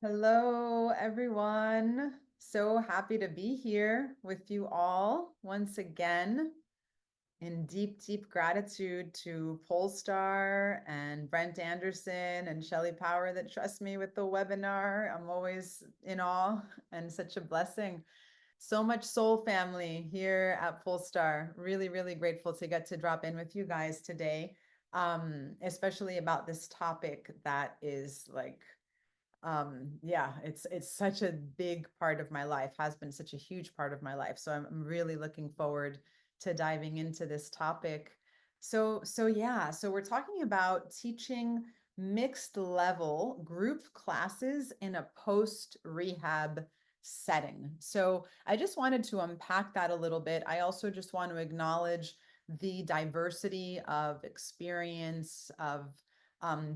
Hello, everyone. So happy to be here with you all once again. In deep, deep gratitude to Polestar and Brent Anderson and Shelley Power that trust me with the webinar. I'm always in awe and such a blessing. So much soul family here at Polestar. Really, really grateful to get to drop in with you guys today, especially about this topic that is like yeah, it's such a big part of my life, has been such a huge part of my life, so I'm really looking forward to diving into this topic. So we're talking about teaching mixed level group classes in a post rehab setting. So I just wanted to unpack that a little bit. I also just want to acknowledge the diversity of experience, of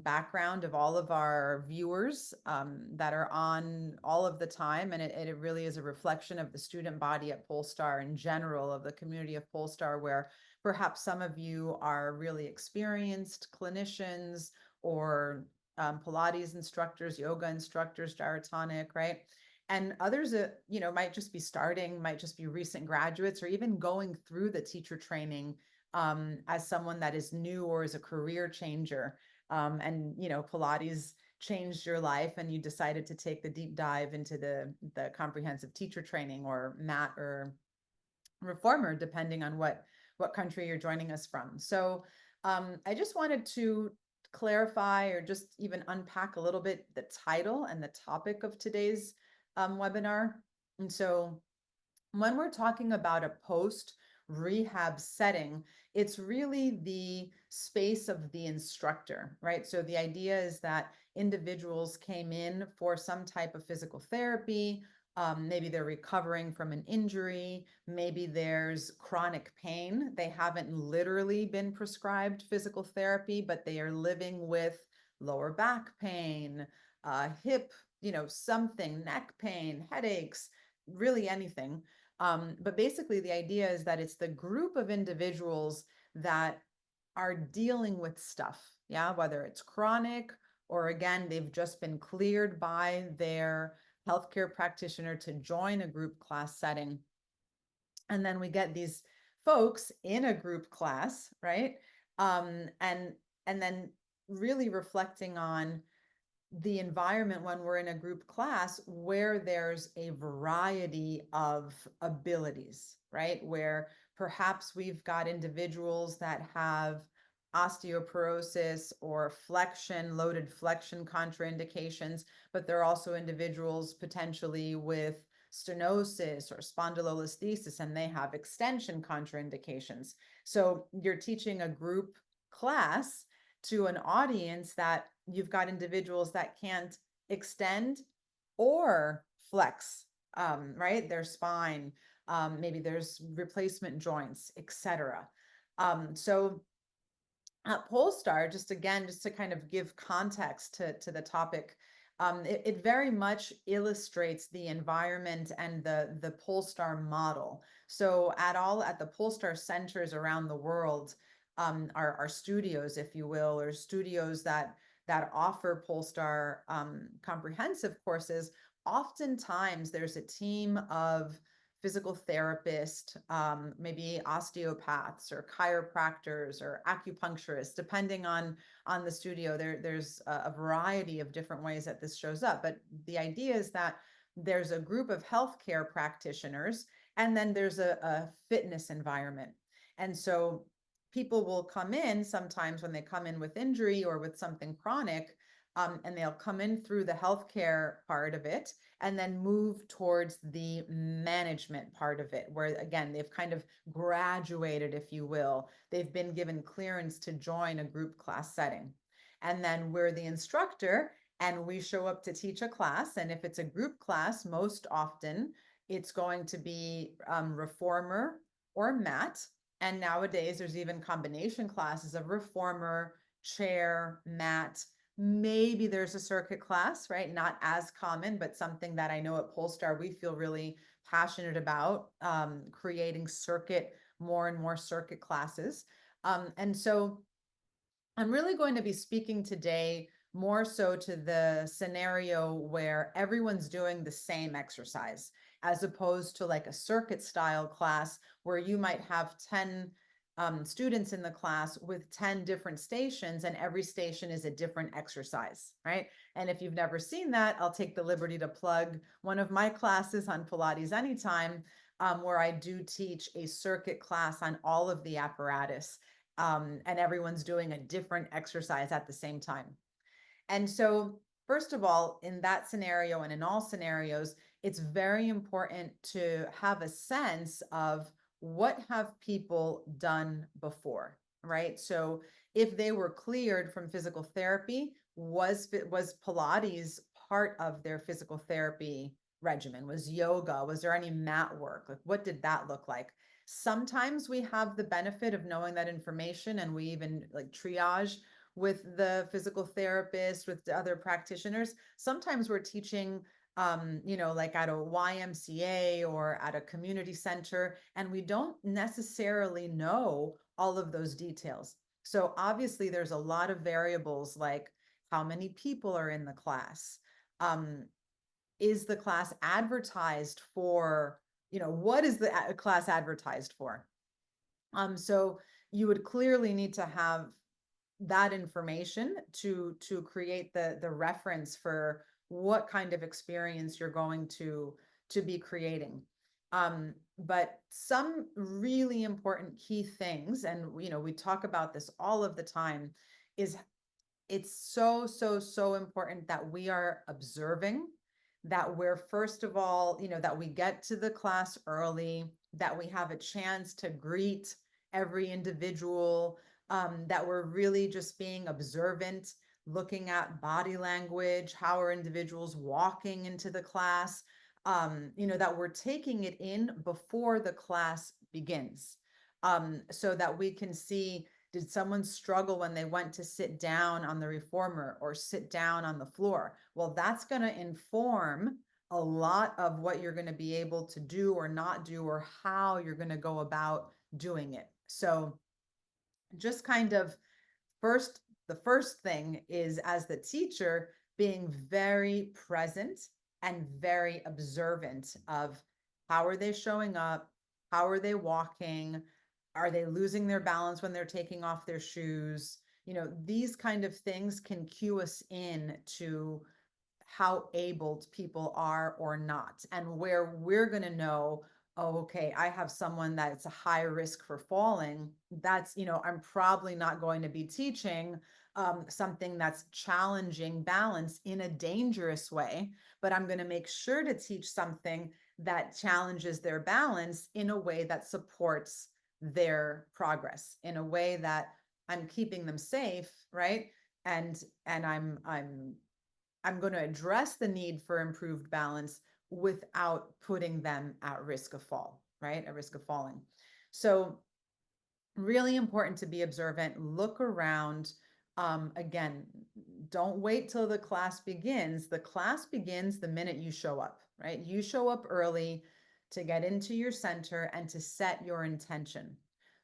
background of all of our viewers that are on all of the time. And it really is a reflection of the student body at Polestar in general, of the community of Polestar, where perhaps some of you are really experienced clinicians or Pilates instructors, yoga instructors, gyrotonic, right? And others, might just be starting, might just be recent graduates, or even going through the teacher training as someone that is new or is a career changer. And Pilates changed your life and you decided to take the deep dive into the comprehensive teacher training, or mat or reformer, depending on what country you're joining us from. So I just wanted to clarify or just even unpack a little bit the title and the topic of today's webinar. And so when we're talking about a post rehab setting, it's really the space of the instructor, right? So the idea is that individuals came in for some type of physical therapy. Maybe they're recovering from an injury. Maybe there's chronic pain. They haven't literally been prescribed physical therapy, but they are living with lower back pain, hip, something, neck pain, headaches, really anything. But basically, the idea is that it's the group of individuals that are dealing with stuff, yeah, whether it's chronic or again, they've just been cleared by their healthcare practitioner to join a group class setting. And then we get these folks in a group class, right? And then really reflecting on the environment when we're in a group class where there's a variety of abilities, right? Where perhaps we've got individuals that have osteoporosis or flexion, loaded flexion contraindications, but there are also individuals potentially with stenosis or spondylolisthesis, and they have extension contraindications. So you're teaching a group class to an audience that you've got individuals that can't extend or flex, right? Their spine, maybe there's replacement joints, etc. So at Polestar, just to kind of give context to the topic, it very much illustrates the environment and the Polestar model. So at the Polestar centers around the world, are studios, if you will, or studios that offer Polestar comprehensive courses. Oftentimes, there's a team of physical therapists, maybe osteopaths or chiropractors or acupuncturists, depending on the studio. There's a variety of different ways that this shows up. But the idea is that there's a group of healthcare practitioners, and then there's a fitness environment. And so people will come in sometimes when they come in with injury or with something chronic, and they'll come in through the healthcare part of it and then move towards the management part of it, where again, they've kind of graduated, if you will. They've been given clearance to join a group class setting. And then we're the instructor and we show up to teach a class. And if it's a group class, most often it's going to be reformer or mat. And nowadays, there's even combination classes of reformer, chair, mat. Maybe there's a circuit class, right? Not as common, but something that I know at Polestar we feel really passionate about, creating more and more circuit classes. And so I'm really going to be speaking today more so to the scenario where everyone's doing the same exercise, as opposed to like a circuit style class where you might have 10 students in the class with 10 different stations, and every station is a different exercise, right? And if you've never seen that, I'll take the liberty to plug one of my classes on Pilates Anytime, where I do teach a circuit class on all of the apparatus, and everyone's doing a different exercise at the same time. And so, first of all, in that scenario and in all scenarios, it's very important to have a sense of what have people done before, right? So if they were cleared from physical therapy, was Pilates part of their physical therapy regimen? Was yoga? Was there any mat work? Like, what did that look like? Sometimes we have the benefit of knowing that information, and we even like triage with the physical therapist, with the other practitioners. Sometimes we're teaching, like at a YMCA or at a community center, and we don't necessarily know all of those details. So obviously there's a lot of variables, like how many people are in the class. Is the class advertised for, what is the class advertised for? So you would clearly need to have that information to create the reference for what kind of experience you're going to be creating. But some really important key things, and we talk about this all of the time, is it's so important that we are observing, that we're first of all, that we get to the class early, that we have a chance to greet every individual, that we're really just being observant, looking at body language, how are individuals walking into the class, that we're taking it in before the class begins, so that we can see, did someone struggle when they went to sit down on the reformer or sit down on the floor? Well, that's going to inform a lot of what you're going to be able to do or not do, or how you're going to go about doing it. So just kind of the first thing is, as the teacher, being very present and very observant of how are they showing up, how are they walking, are they losing their balance when they're taking off their shoes? These kind of things can cue us in to how abled people are or not, and where we're going to know, oh, okay, I have someone that's a high risk for falling. That's, I'm probably not going to be teaching something that's challenging balance in a dangerous way, but I'm going to make sure to teach something that challenges their balance in a way that supports their progress, in a way that I'm keeping them safe, right? And I'm going to address the need for improved balance without putting them at risk of fall, right? At risk of falling. So really important to be observant, look around. Again, don't wait till the class begins. The class begins the minute you show up, right? You show up early to get into your center and to set your intention.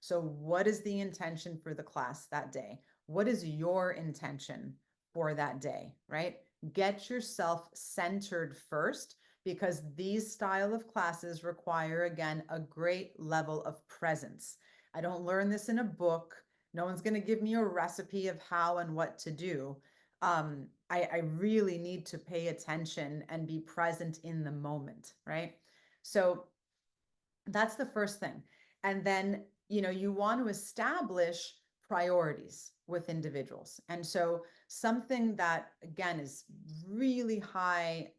So what is the intention for the class that day? What is your intention for that day, right? Get yourself centered first, because these style of classes require, again, a great level of presence. I don't learn this in a book. No one's going to give me a recipe of how and what to do. I really need to pay attention and be present in the moment, right? So that's the first thing. And then, you want to establish priorities with individuals. And so something that, again, is really high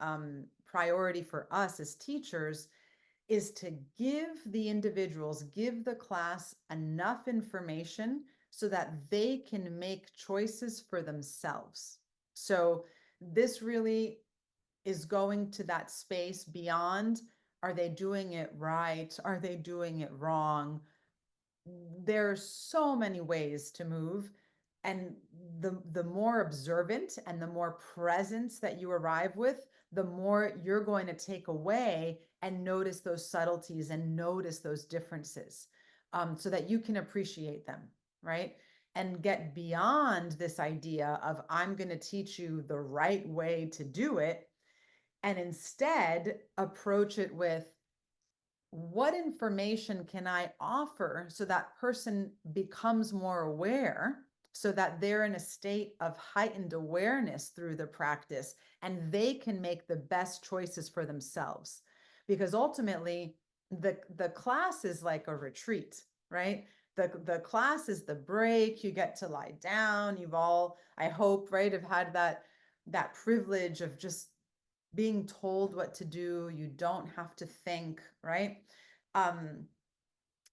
priority for us as teachers is to give the individuals, give the class enough information so that they can make choices for themselves. So this really is going to that space beyond, are they doing it right? Are they doing it wrong? There's so many ways to move. And the more observant and the more presence that you arrive with, the more you're going to take away and notice those subtleties and notice those differences, so that you can appreciate them, right? and get beyond this idea of I'm going to teach you the right way to do it, and instead approach it with what information can I offer so that person becomes more aware, so that they're in a state of heightened awareness through the practice and they can make the best choices for themselves. Because ultimately, the class is like a retreat, right? The class is the break. You get to lie down. You've all, I hope, right, have had that privilege of just being told what to do. You don't have to think, right? Um,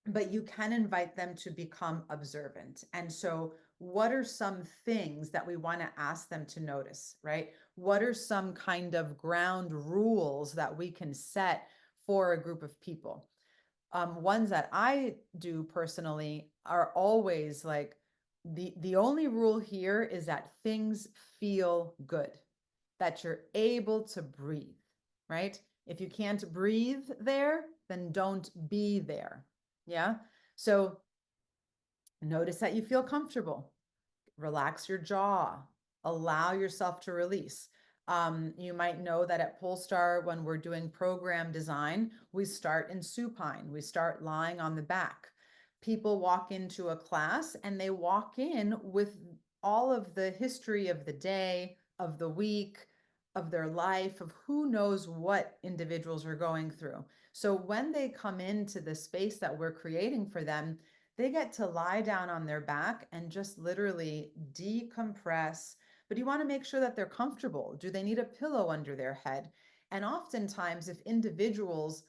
but you can invite them to become observant. And so, what are some things that we want to ask them to notice, right? What are some kind of ground rules that we can set for a group of people? Ones that I do personally are always like, the only rule here is that things feel good, that you're able to breathe, right? If you can't breathe there, then don't be there. Yeah. So notice that you feel comfortable. Relax your jaw. Allow yourself to release. You might know that at Polestar, when we're doing program design, we start in supine. We start lying on the back. People walk into a class and they walk in with all of the history of the day, of the week, of their life, of who knows what individuals are going through. So when they come into the space that we're creating for them, they get to lie down on their back and just literally decompress. But you want to make sure that they're comfortable. Do they need a pillow under their head? And oftentimes, if individuals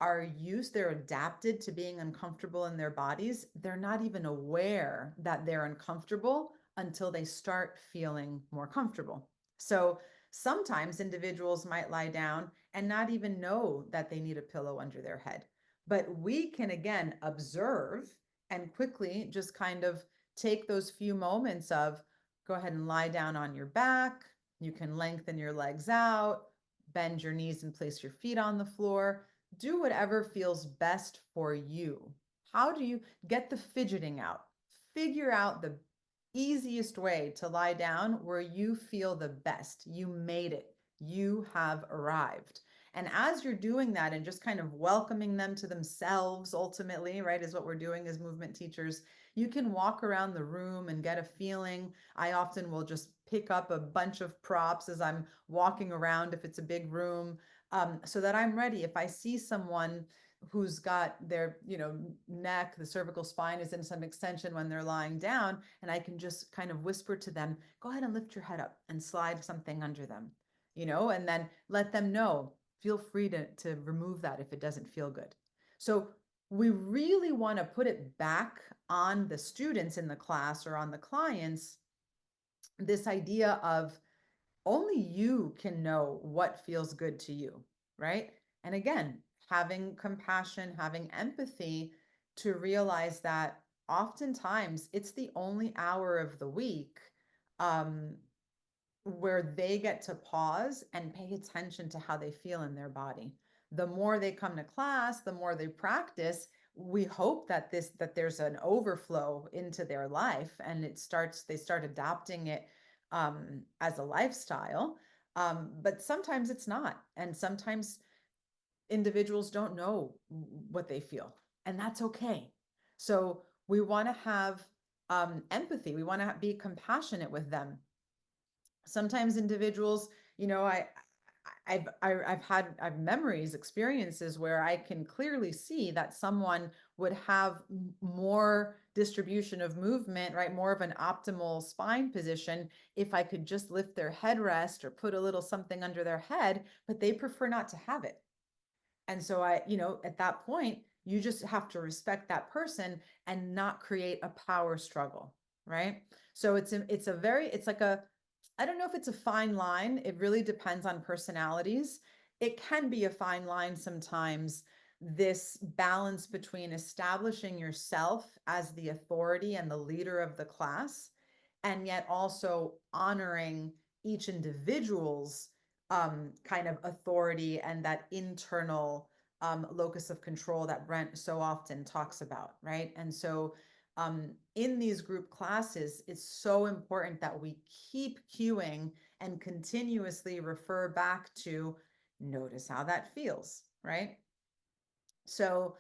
are used, they're adapted to being uncomfortable in their bodies, they're not even aware that they're uncomfortable until they start feeling more comfortable. So sometimes individuals might lie down and not even know that they need a pillow under their head. But we can again observe and quickly just kind of take those few moments of go ahead and lie down on your back. You can lengthen your legs out, bend your knees and place your feet on the floor. Do whatever feels best for you. How do you get the fidgeting out? Figure out the easiest way to lie down where you feel the best. You made it. You have arrived. And as you're doing that and just kind of welcoming them to themselves, ultimately, right, is what we're doing as movement teachers, you can walk around the room and get a feeling. I often will just pick up a bunch of props as I'm walking around if it's a big room, so that I'm ready. If I see someone who's got their, neck, the cervical spine is in some extension when they're lying down, and I can just kind of whisper to them, go ahead and lift your head up and slide something under them, and then let them know, feel free to remove that if it doesn't feel good. So we really want to put it back on the students in the class or on the clients, this idea of only you can know what feels good to you, right? And again, having compassion, having empathy to realize that oftentimes it's the only hour of the week um, where they get to pause and pay attention to how they feel in their body. The more they come to class, the more they practice, we hope that there's an overflow into their life and they start adopting it as a lifestyle. But sometimes it's not. And sometimes individuals don't know what they feel, and that's okay. So we want to have empathy. We want to be compassionate with them. Sometimes individuals, I've memories, experiences where I can clearly see that someone would have more distribution of movement, right? More of an optimal spine position if I could just lift their headrest or put a little something under their head, but they prefer not to have it. And so at that point, you just have to respect that person and not create a power struggle, right? So it's like I don't know if it's a fine line. It really depends on personalities. It can be a fine line sometimes, this balance between establishing yourself as the authority and the leader of the class, and yet also honoring each individual's kind of authority and that internal locus of control that Brent so often talks about, right? And so in these group classes, it's so important that we keep cueing and continuously refer back to notice how that feels, right? So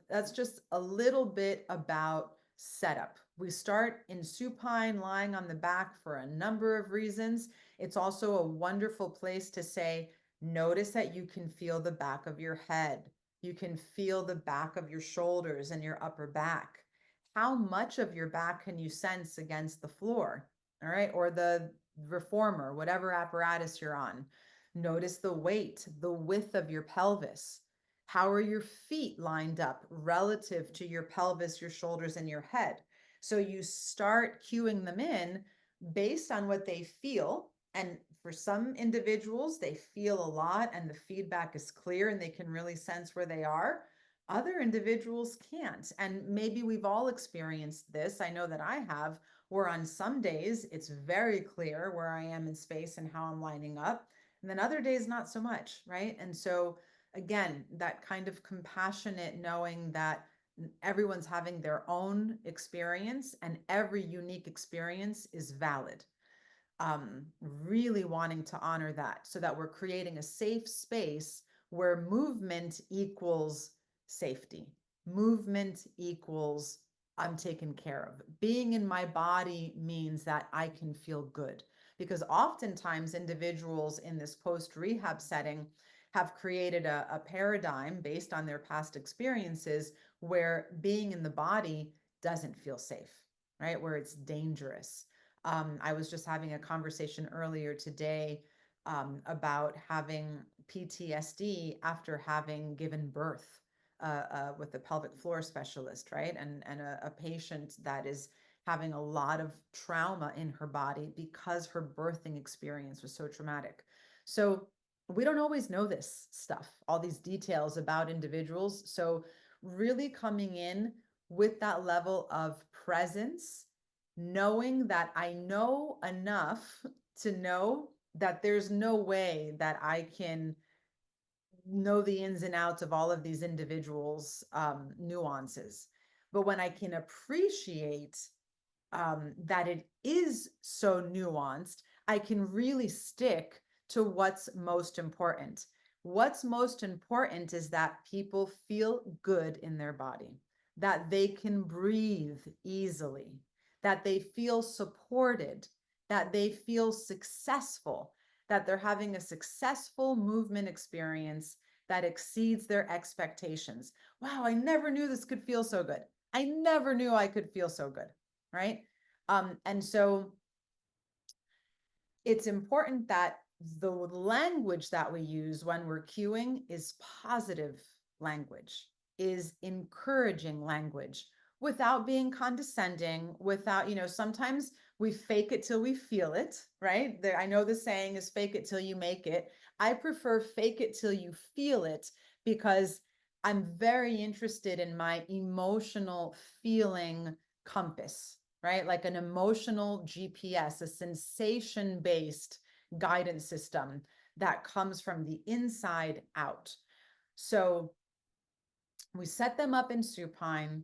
that's just a little bit about setup. We start in supine, lying on the back for a number of reasons. It's also a wonderful place to say, notice that you can feel the back of your head. You can feel the back of your shoulders and your upper back. How much of your back can you sense against the floor? All right. Or the reformer, whatever apparatus you're on. Notice the weight, the width of your pelvis. How are your feet lined up relative to your pelvis, your shoulders, and your head? So you start cueing them in based on what they feel. And for some individuals, they feel a lot and the feedback is clear and they can really sense where they are. Other individuals can't. And maybe we've all experienced this. I know that I have, where on some days it's very clear where I am in space and how I'm lining up. And then other days, not so much, right? And so again, that kind of compassionate knowing that everyone's having their own experience and every unique experience is valid. Really wanting to honor that so that we're creating a safe space where movement equals safety. Movement equals I'm taken care of. Being in my body means that I can feel good, because oftentimes individuals in this post-rehab setting have created a paradigm based on their past experiences where being in the body doesn't feel safe, right? Where it's dangerous. I was just having a conversation earlier today about having PTSD after having given birth with a pelvic floor specialist, right? And a patient that is having a lot of trauma in her body because her birthing experience was so traumatic. So we don't always know this stuff, all these details about individuals. So really coming in with that level of presence, knowing that I know enough to know that there's no way that I can know the ins and outs of all of these individuals' nuances. But when I can appreciate that it is so nuanced, I can really stick to what's most important. What's most important is that people feel good in their body, that they can breathe easily, that they feel supported, that they feel successful, that they're having a successful movement experience that exceeds their expectations. Wow, I never knew this could feel so good. I never knew I could feel so good, right? And so it's important that the language that we use when we're cueing is positive language, is encouraging language without being condescending, without, sometimes we fake it till we feel it, right? I know the saying is fake it till you make it. I prefer fake it till you feel it because I'm very interested in my emotional feeling compass, right? Like an emotional GPS, a sensation-based guidance system that comes from the inside out. So we set them up in supine.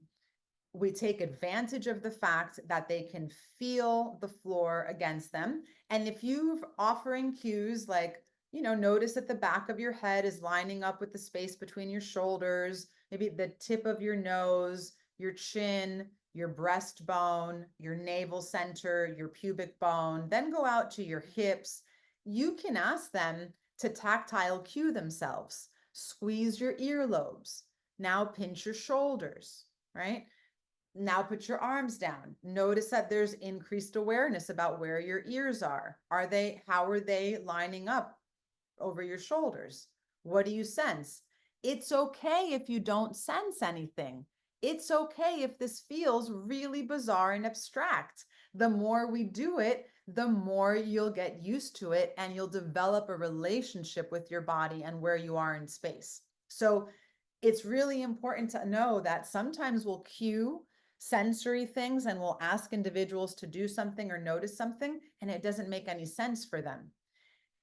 We take advantage of the fact that they can feel the floor against them. And if you're offering cues like, notice that the back of your head is lining up with the space between your shoulders, maybe the tip of your nose, your chin, your breastbone, your navel center, your pubic bone, then go out to your hips. You can ask them to tactile cue themselves. Squeeze your earlobes. Now pinch your shoulders, right? Now put your arms down. Notice that there's increased awareness about where your ears are. How are they lining up over your shoulders? What do you sense? It's okay if you don't sense anything. It's okay if this feels really bizarre and abstract. The more we do it, the more you'll get used to it and you'll develop a relationship with your body and where you are in space. So it's really important to know that sometimes we'll cue sensory things and we'll ask individuals to do something or notice something, and it doesn't make any sense for them.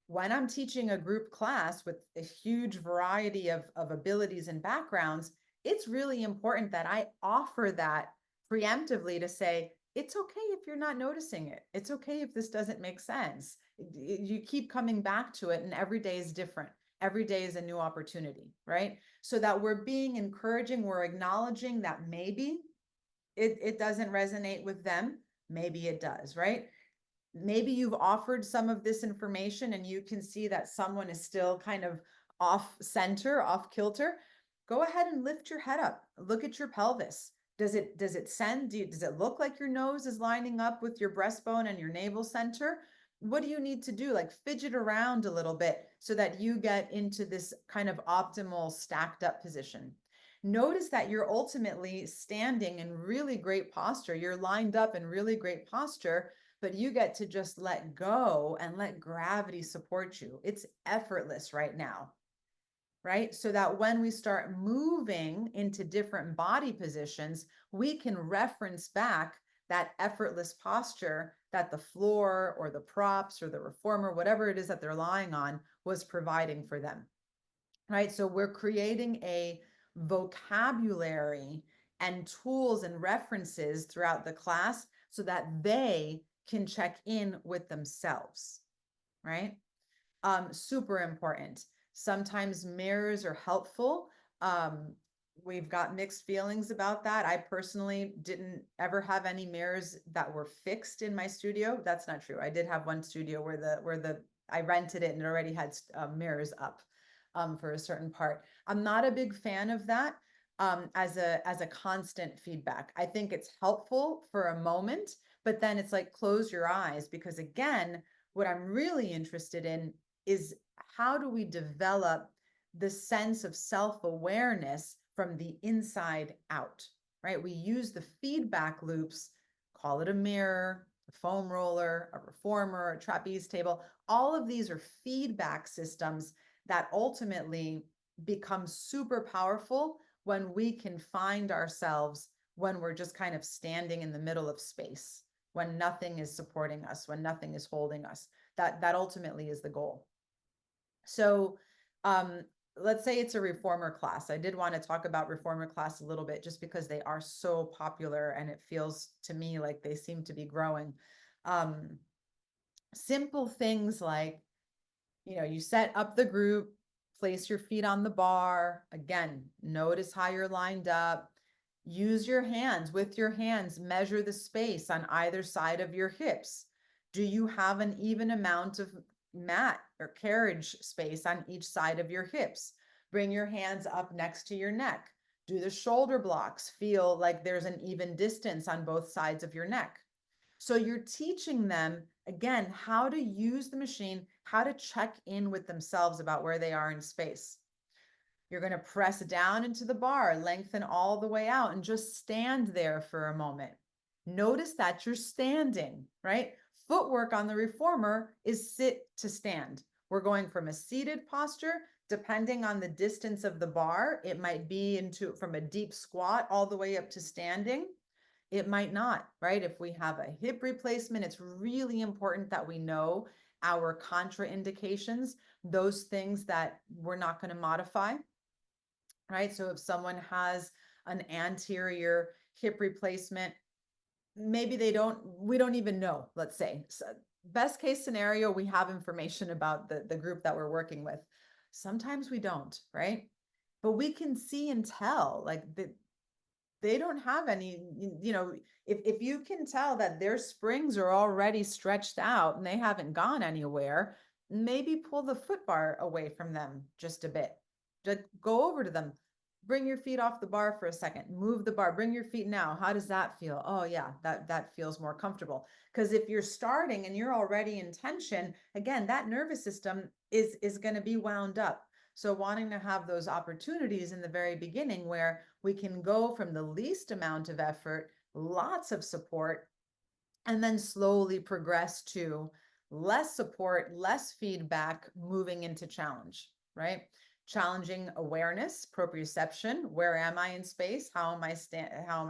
When I'm teaching a group class with a huge variety of abilities and backgrounds, it's really important that I offer that preemptively to say, it's okay if you're not noticing it. It's okay if this doesn't make sense. You keep coming back to it, and every day is different. Every day is a new opportunity, right? So that we're being encouraging, we're acknowledging that maybe it doesn't resonate with them. Maybe it does, right? Maybe you've offered some of this information and you can see that someone is still kind of off center, off kilter. Go ahead and lift your head up. Look at your pelvis. Does it does it look like your nose is lining up with your breastbone and your navel center? What do you need to do? Like fidget around a little bit so that you get into this kind of optimal stacked up position. Notice that you're ultimately standing in really great posture. You're lined up in really great posture, but you get to just let go and let gravity support you. It's effortless right now, right? So that when we start moving into different body positions, we can reference back that effortless posture that the floor or the props or the reformer, whatever it is that they're lying on, was providing for them, right? So we're creating a vocabulary and tools and references throughout the class so that they can check in with themselves, right? Super important. Sometimes mirrors are helpful. We've got mixed feelings about that. I personally didn't ever have any mirrors that were fixed in my studio. That's not true. I did have one studio where I rented it and it already had mirrors up for a certain part. I'm not a big fan of that as a constant feedback. I think it's helpful for a moment, but then it's like close your eyes, because again, what I'm really interested in is how do we develop the sense of self-awareness from the inside out, right? We use the feedback loops, call it a mirror, a foam roller, a reformer, a trapeze table. All of these are feedback systems that ultimately become super powerful when we can find ourselves when we're just kind of standing in the middle of space, when nothing is supporting us, when nothing is holding us. That ultimately is the goal. So let's say it's a reformer class. I did want to talk about reformer class a little bit just because they are so popular and it feels to me like they seem to be growing. Simple things like, you set up the group, place your feet on the bar. Again, notice how you're lined up. Use your hands. With your hands, measure the space on either side of your hips. Do you have an even amount of mat or carriage space on each side of your hips? Bring your hands up next to your neck. Do the shoulder blocks feel like there's an even distance on both sides of your neck? So you're teaching them, again, how to use the machine, how to check in with themselves about where they are in space. You're going to press down into the bar, lengthen all the way out, and just stand there for a moment. Notice that you're standing, right? Footwork on the reformer is sit to stand. We're going from a seated posture, depending on the distance of the bar. It might be from a deep squat all the way up to standing. It might not, right? If we have a hip replacement, it's really important that we know our contraindications, those things that we're not going to modify, right? So if someone has an anterior hip replacement, maybe we don't even know, let's say. So best case scenario, we have information about the group that we're working with. Sometimes we don't, right? But we can see and tell, like they don't have any, if you can tell that their springs are already stretched out and they haven't gone anywhere, maybe pull the foot bar away from them just a bit. Just go over to them, bring your feet off the bar for a second, move the bar, bring your feet now. How does that feel? Oh yeah, that feels more comfortable. Because if you're starting and you're already in tension, again, that nervous system is going to be wound up. So wanting to have those opportunities in the very beginning where we can go from the least amount of effort, lots of support, and then slowly progress to less support, less feedback, moving into challenge, right? Challenging awareness, proprioception, where am I in space? How am I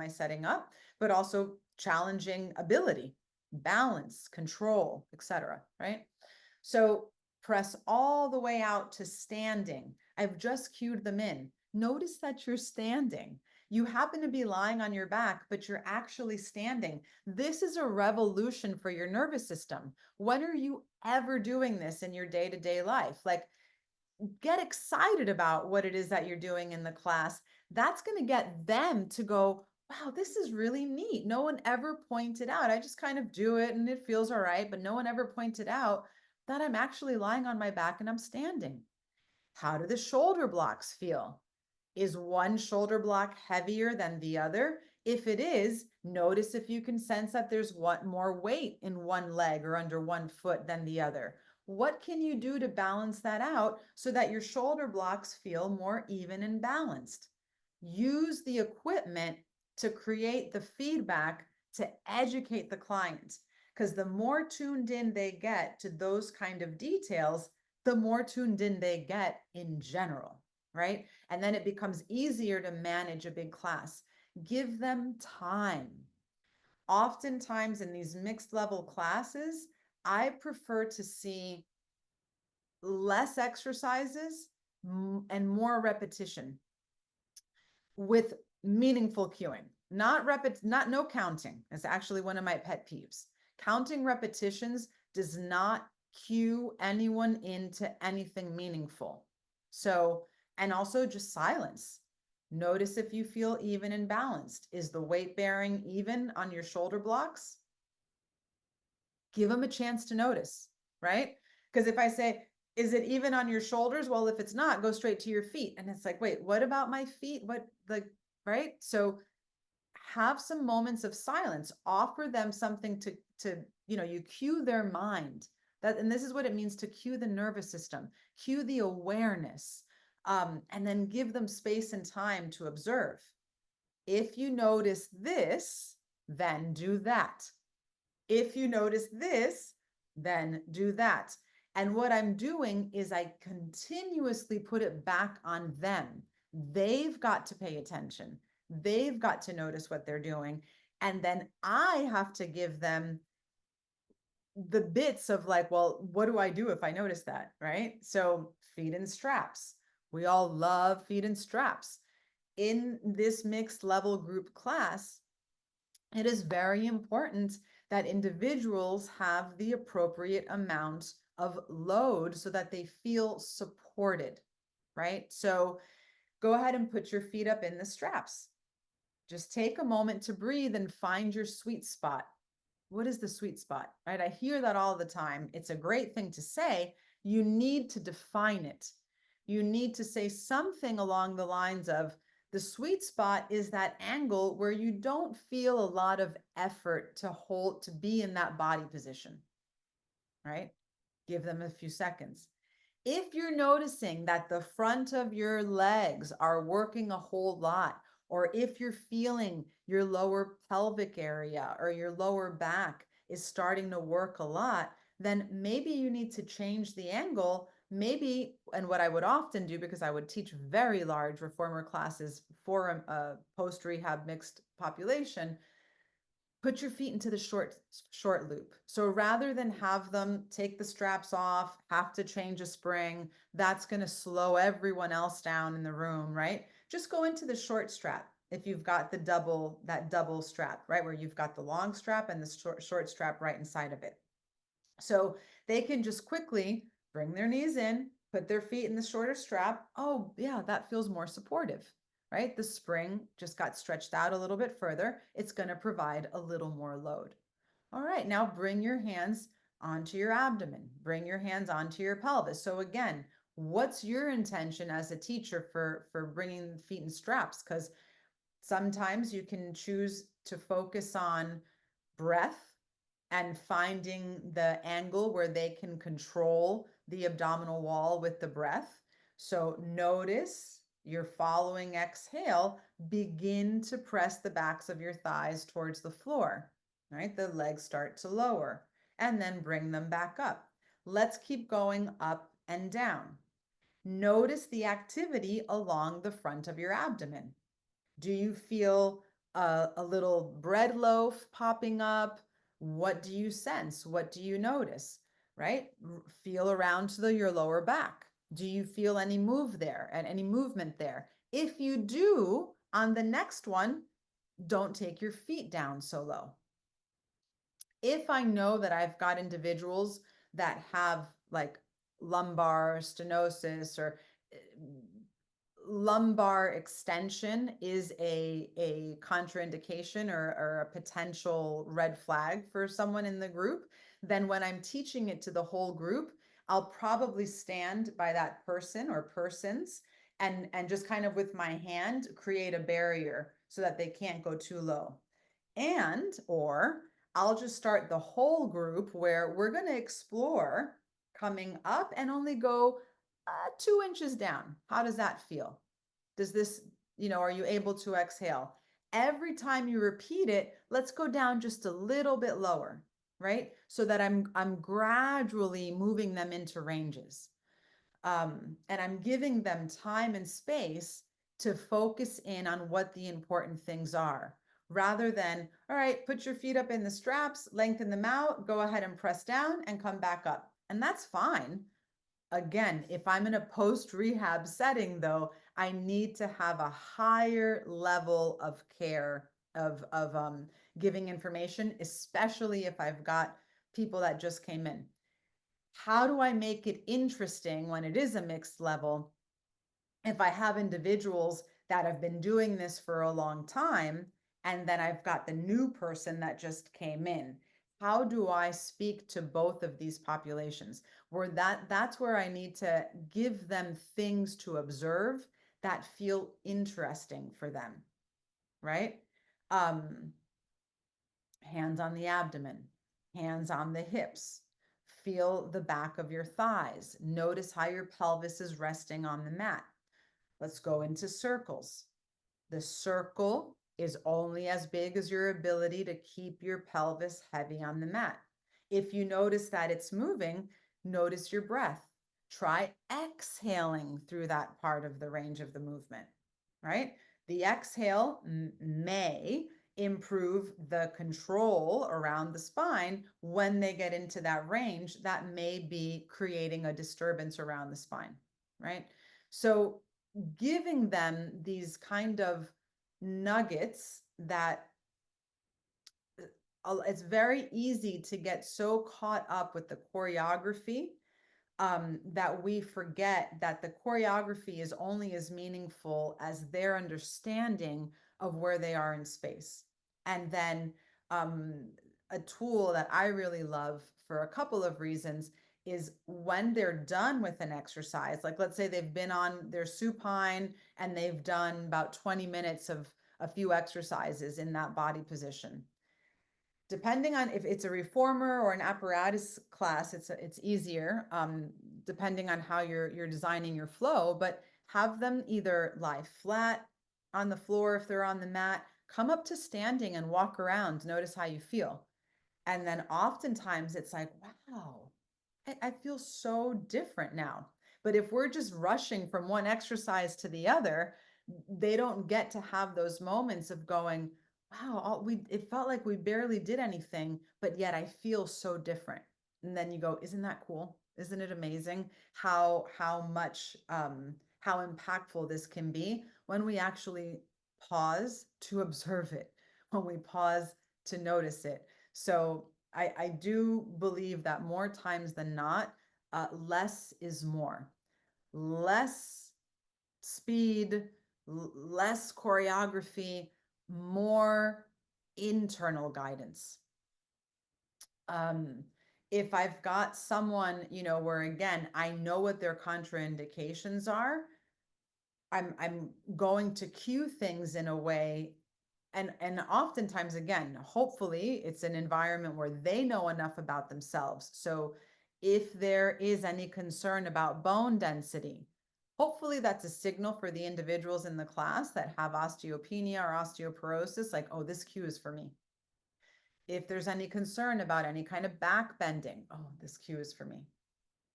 setting up? But also challenging ability, balance, control, etc., right? So press all the way out to standing. I've just cued them in. Notice that you're standing. You happen to be lying on your back, but you're actually standing. This is a revolution for your nervous system. When are you ever doing this in your day-to-day life? Like, get excited about what it is that you're doing in the class. That's going to get them to go, wow, this is really neat. No one ever pointed out. I just kind of do it and it feels all right, but no one ever pointed out that I'm actually lying on my back and I'm standing. How do the shoulder blocks feel? Is one shoulder block heavier than the other? If it is, notice if you can sense that there's more weight in one leg or under one foot than the other. What can you do to balance that out so that your shoulder blocks feel more even and balanced? Use the equipment to create the feedback to educate the client, because the more tuned in they get to those kind of details, the more tuned in they get in general, right? And then it becomes easier to manage a big class. Give them time. Oftentimes in these mixed level classes, I prefer to see less exercises and more repetition with meaningful cueing. Not no counting. It's actually one of my pet peeves. Counting repetitions does not cue anyone into anything meaningful. So, and also just silence. Notice if you feel even and balanced. Is the weight bearing even on your shoulder blocks? Give them a chance to notice, right? Because if I say, is it even on your shoulders? Well, if it's not, go straight to your feet. And it's like, wait, what about my feet? What, like, right? So have some moments of silence, offer them something to, you cue their mind. And this is what it means to cue the nervous system, cue the awareness, and then give them space and time to observe. If you notice this, then do that. If you notice this, then do that. And what I'm doing is I continuously put it back on them. They've got to pay attention. They've got to notice what they're doing. And then I have to give them the bits of like, well, what do I do if I notice that, right? So feet in straps. We all love feet in straps. In this mixed level group class, it is very important that individuals have the appropriate amount of load so that they feel supported, right? So go ahead and put your feet up in the straps. Just take a moment to breathe and find your sweet spot. What is the sweet spot, right? I hear that all the time. It's a great thing to say. You need to define it. You need to say something along the lines of, the sweet spot is that angle where you don't feel a lot of effort to be in that body position, right? Give them a few seconds. If you're noticing that the front of your legs are working a whole lot, or if you're feeling your lower pelvic area or your lower back is starting to work a lot, then maybe you need to change the angle. Maybe, and what I would often do, because I would teach very large reformer classes for a post-rehab mixed population, put your feet into the short loop. So rather than have them take the straps off, have to change a spring, that's going to slow everyone else down in the room, right? Just go into the short strap. If you've got that double strap, right? Where you've got the long strap and the short strap right inside of it. So they can just quickly bring their knees in, put their feet in the shorter strap. Oh yeah, that feels more supportive, right? The spring just got stretched out a little bit further. It's going to provide a little more load. All right, now bring your hands onto your abdomen. Bring your hands onto your pelvis. So again, what's your intention as a teacher for bringing feet in straps? Because sometimes you can choose to focus on breath and finding the angle where they can control the abdominal wall with the breath. So notice your following exhale, begin to press the backs of your thighs towards the floor, right? The legs start to lower and then bring them back up. Let's keep going up and down. Notice the activity along the front of your abdomen. Do you feel a little bread loaf popping up? What do you sense? What do you notice? Right? Feel around to your lower back. Do you feel any move there and any movement there? If you do, On the next one, don't take your feet down so low. If I know that I've got individuals that have like lumbar stenosis or lumbar extension is a contraindication or a potential red flag for someone in the group, then when I'm teaching it to the whole group, I'll probably stand by that person or persons and just kind of with my hand create a barrier so that they can't go too low. And or I'll just start the whole group where we're going to explore coming up and only go 2 inches down. How does that feel? Does this, are you able to exhale? Every time you repeat it, let's go down just a little bit lower, right? So that I'm gradually moving them into ranges. And I'm giving them time and space to focus in on what the important things are, rather than, all right, put your feet up in the straps, lengthen them out, go ahead and press down and come back up. And that's fine. Again, if I'm in a post-rehab setting, though, I need to have a higher level of care of giving information, especially if I've got people that just came in. How do I make it interesting when it is a mixed level? If I have individuals that have been doing this for a long time, and then I've got the new person that just came in, how do I speak to both of these populations? Where that's where I need to give them things to observe that feel interesting for them, right? Hands on the abdomen, hands on the hips. Feel the back of your thighs. Notice how your pelvis is resting on the mat. Let's go into circles. The circle is only as big as your ability to keep your pelvis heavy on the mat. If you notice that it's moving, notice your breath. Try exhaling through that part of the range of the movement, right? The exhale may improve the control around the spine when they get into that range that may be creating a disturbance around the spine, right? So giving them these kind of nuggets that it's very easy to get so caught up with the choreography that we forget that the choreography is only as meaningful as their understanding of where they are in space. And then a tool that I really love for a couple of reasons is when they're done with an exercise, like let's say they've been on their supine and they've done about 20 minutes of a few exercises in that body position. Depending on if it's a reformer or an apparatus class, it's easier, depending on how you're designing your flow, but have them either lie flat on the floor if they're on the mat, come up to standing and walk around, notice how you feel. And then oftentimes it's like, wow, I feel so different now. But if we're just rushing from one exercise to the other, they don't get to have those moments of going, wow, it felt like we barely did anything, but yet I feel so different. And then you go, isn't that cool? Isn't it amazing how much how impactful this can be when we actually pause to observe it, when we pause to notice it. So I do believe that more times than not, less is more. Less speed, less choreography, more internal guidance. If I've got someone, where again, I know what their contraindications are, I'm going to cue things in a way, and oftentimes again, hopefully it's an environment where they know enough about themselves. So if there is any concern about bone density, hopefully that's a signal for the individuals in the class that have osteopenia or osteoporosis, like, oh, this cue is for me. If there's any concern about any kind of back bending, oh, this cue is for me,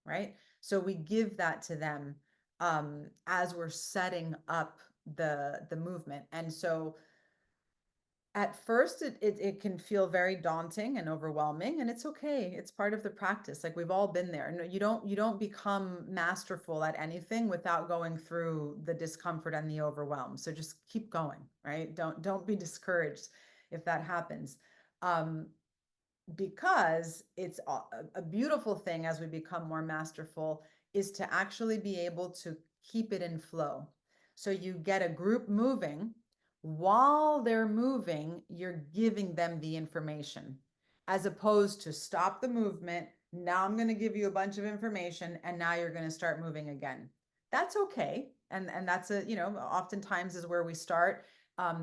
right? So we give that to them as we're setting up the movement. And so At first, it can feel very daunting and overwhelming, and it's okay. It's part of the practice. Like we've all been there. No, you don't become masterful at anything without going through the discomfort and the overwhelm. So just keep going, right? Don't be discouraged if that happens. Because it's a beautiful thing as we become more masterful is to actually be able to keep it in flow. So you get a group moving. While they're moving, you're giving them the information as opposed to stop the movement. Now I'm going to give you a bunch of information and now you're going to start moving again. That's okay. And that's oftentimes is where we start,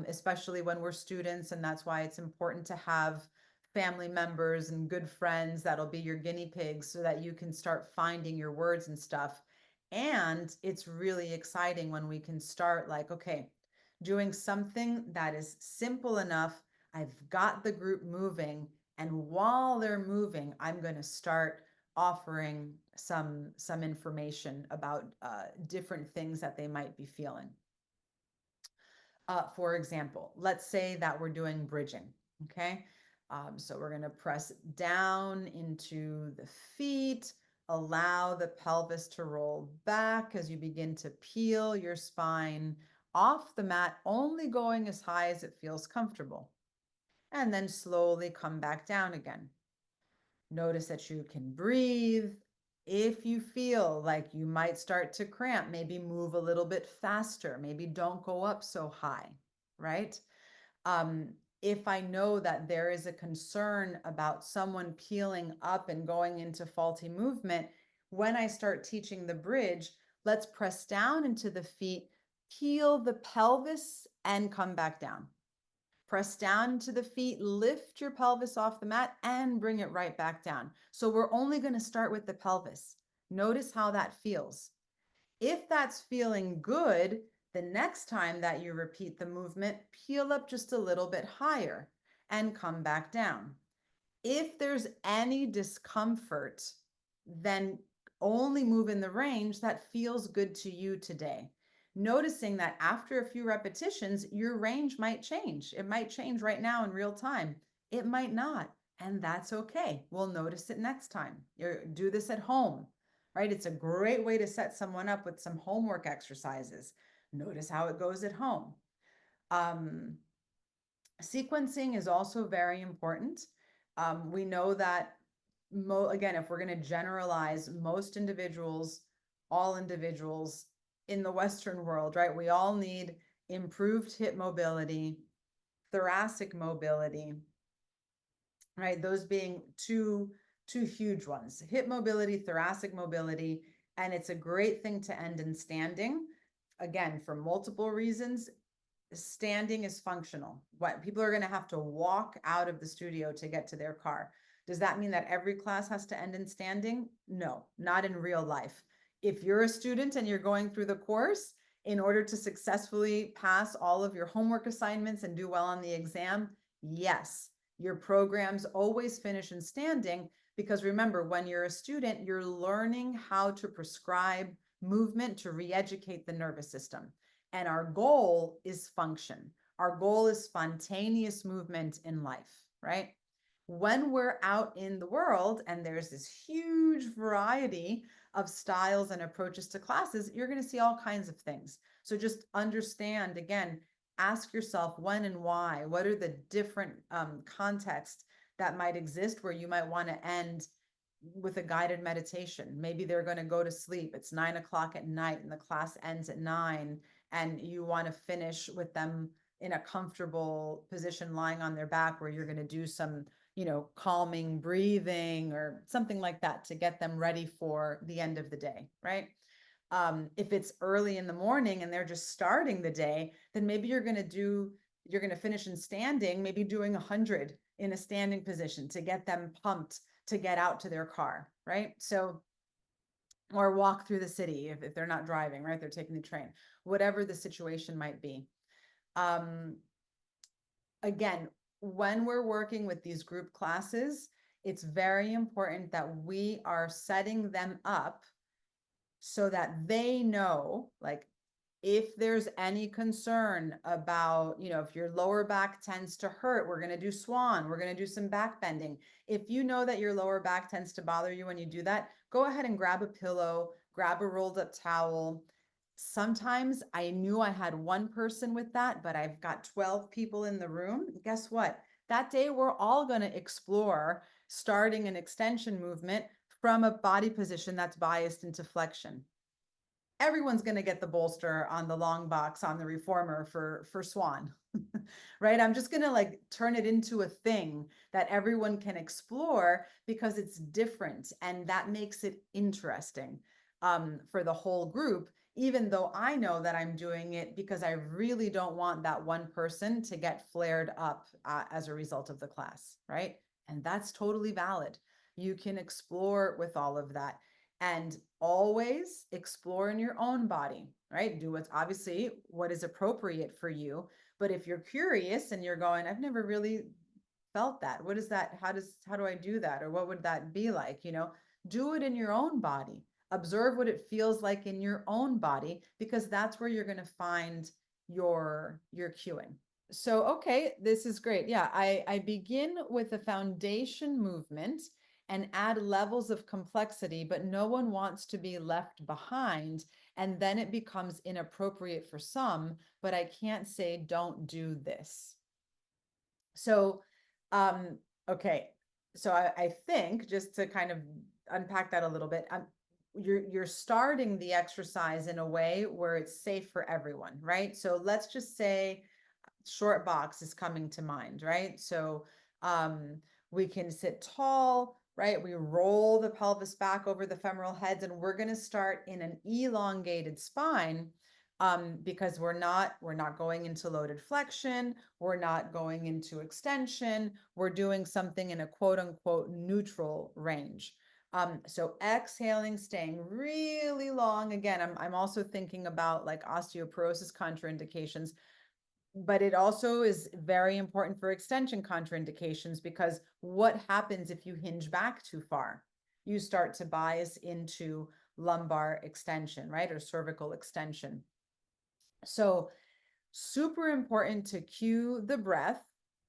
especially when we're students. And that's why it's important to have family members and good friends that'll be your guinea pigs so that you can start finding your words and stuff. And it's really exciting when we can start like, okay, doing something that is simple enough. I've got the group moving, and while they're moving, I'm going to start offering some information about different things that they might be feeling. For example, let's say that we're doing bridging, okay? So we're going to press down into the feet, allow the pelvis to roll back as you begin to peel your spine off the mat, only going as high as it feels comfortable, and then slowly come back down again. Notice that you can breathe. If you feel like you might start to cramp, maybe move a little bit faster. Maybe don't go up so high, right? If I know that there is a concern about someone peeling up and going into faulty movement, when I start teaching the bridge, let's press down into the feet, peel the pelvis, and come back down. Press down into the feet, lift your pelvis off the mat, and bring it right back down. So we're only going to start with the pelvis. Notice how that feels. If that's feeling good, the next time that you repeat the movement, peel up just a little bit higher and come back down. If there's any discomfort, then only move in the range that feels good to you today. Noticing that after a few repetitions, your range might change. It might change right now in real time. It might not, and that's okay. We'll notice it next time. Do this at home, right? It's a great way to set someone up with some homework exercises. Notice how it goes at home. Sequencing is also very important. We know that, again, if we're going to generalize, most individuals, all individuals in the Western world, right? We all need improved hip mobility, thoracic mobility, right? Those being two huge ones: hip mobility, thoracic mobility. And it's a great thing to end in standing, again, for multiple reasons. Standing is functional. What people are going to have to walk out of the studio to get to their car. Does that mean that every class has to end in standing? No, not in real life. If you're a student and you're going through the course, in order to successfully pass all of your homework assignments and do well on the exam, yes, your programs always finish in standing, because remember, when you're a student, you're learning how to prescribe movement to re-educate the nervous system. And our goal is function. Our goal is spontaneous movement in life, right? When we're out in the world and there's this huge variety of styles and approaches to classes, you're going to see all kinds of things. So just understand, again, ask yourself when and why. What are the different contexts that might exist where you might want to end with a guided meditation? Maybe they're going to go to sleep. It's 9 o'clock at night and the class ends at 9, and you want to finish with them in a comfortable position lying on their back where you're going to do some, calming breathing or something like that to get them ready for the end of the day, right? If it's early in the morning and they're just starting the day, then maybe you're going to finish in standing, maybe doing 100 in a standing position to get them pumped to get out to their car, right? So, or walk through the city if they're not driving, right? They're taking the train, whatever the situation might be. Again, when we're working with these group classes, it's very important that we are setting them up so that they know, like, if there's any concern about, if your lower back tends to hurt, we're going to do swan. We're going to do some back bending. If you know that your lower back tends to bother you when you do that, go ahead and grab a pillow, grab a rolled up towel. Sometimes I knew I had one person with that, but I've got 12 people in the room. Guess what? That day, we're all going to explore starting an extension movement from a body position that's biased into flexion. Everyone's going to get the bolster on the long box on the reformer for swan. Right? I'm just going to like turn it into a thing that everyone can explore because it's different, and that makes it interesting for the whole group, even though I know that I'm doing it because I really don't want that one person to get flared up as a result of the class, right? And that's totally valid. You can explore with all of that. And always explore in your own body, right? Do what's obviously what is appropriate for you. But if you're curious and you're going, I've never really felt that. What is that? How do I do that? Or what would that be like? Do it in your own body. Observe what it feels like in your own body, because that's where you're going to find your cueing. So, okay, this is great. Yeah, I begin with a foundation movement and add levels of complexity, but no one wants to be left behind. And then it becomes inappropriate for some, but I can't say don't do this. So, okay. So I think, just to kind of unpack that a little bit, you're starting the exercise in a way where it's safe for everyone, right? So let's just say short box is coming to mind, right? So we can sit tall, right? We roll the pelvis back over the femoral heads, and we're going to start in an elongated spine because we're not going into loaded flexion, we're not going into extension, we're doing something in a quote unquote neutral range. So exhaling, staying really long. Again, I'm also thinking about like osteoporosis contraindications, but it also is very important for extension contraindications, because what happens if you hinge back too far? You start to bias into lumbar extension, right? Or cervical extension. So super important to cue the breath,